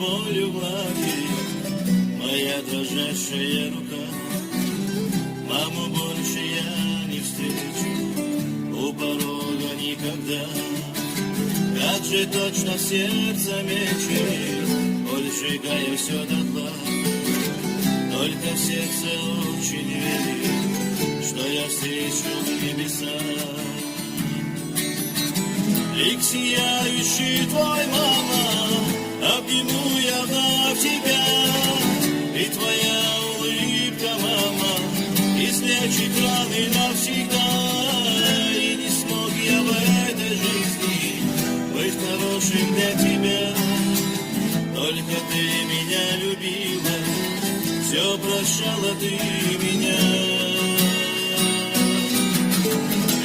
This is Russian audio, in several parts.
болью гладит моя дрожащая рука. Маму больше я не встречу у порога никогда. Как же точно в сердце мечет, боль сжигая все дотла. Только в сердце очень верит, что я встречу небеса. Лик сияющий твой, мама, обниму я вновь тебя. И твоя улыбка, мама, излечит раны навсегда. И не смог я в этой жизни быть хорошим для тебя. Только ты меня любила, все прощала ты меня.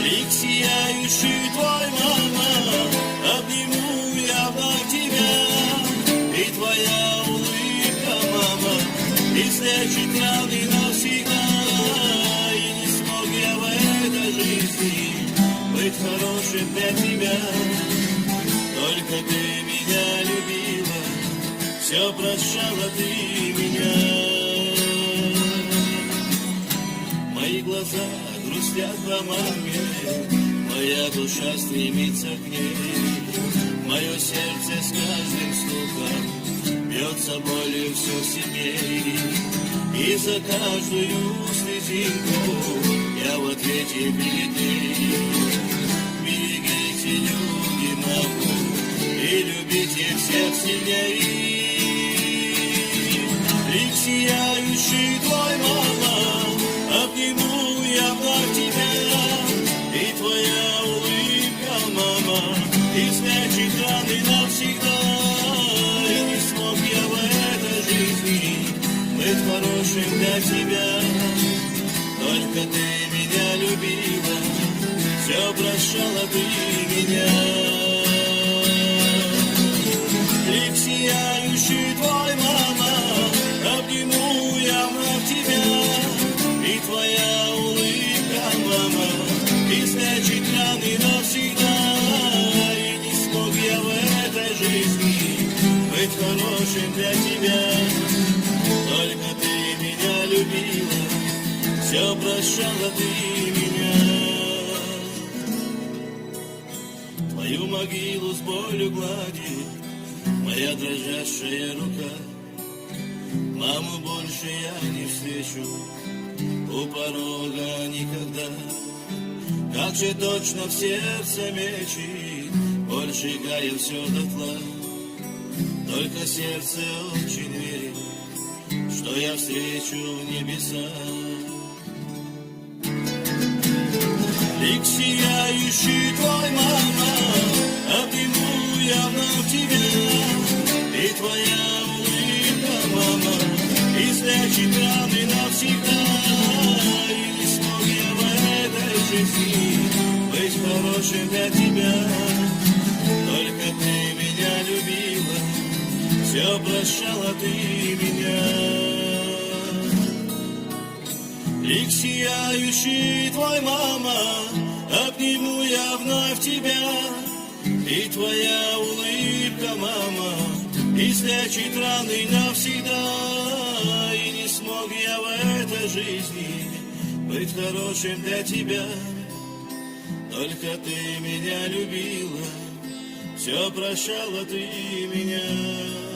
Лик сияющий твой, мама, обниму я вновь тебя. И твоя улыбка, мама, излечит раны навсегда. И не смог я в этой жизни быть хорошим для тебя. Только ты меня любила, все прощала ты меня. Мои глаза грустят по маме, моя душа стремится к ней. Мое сердце с каждым стуком бьется болью все сильней. И за каждую слезинку я в ответе перед ней. Берегите, люди, маму, и любите всех сильней. Лик сияющий твой, мама, обниму я вновь тебя. И твоя улыбка, мама, излечит раны навсегда. И не смог я в этой жизни быть хорошим для тебя. Только ты меня любила, все прощала ты меня. Лик сияющий твой, мама, обниму я вновь тебя. И твоя улыбка, мама, излечит раны навсегда. И не смог я в этой жизни быть хорошим для тебя. Только ты меня любила, все прощала ты меня. Твою могилу с болью гладит моя дрожащая рука. Маму больше я не встречу у порога никогда. Как же точно в сердце мечет, боль сжигая все дотла. Только сердце очень верит, что я встречу небеса. Лик сияющий твой, мама, обниму я вновь тебя. И твоя улыбка, мама, излечит раны навсегда. И не смог я в этой жизни быть хорошим для тебя. Только ты меня любила, все прощала ты меня. Лик сияющий твой, мама, обниму я вновь тебя. И твоя улыбка, мама, излечит раны навсегда. И не смог я в этой жизни быть хорошим для тебя. Только ты меня любила, все прощала ты меня.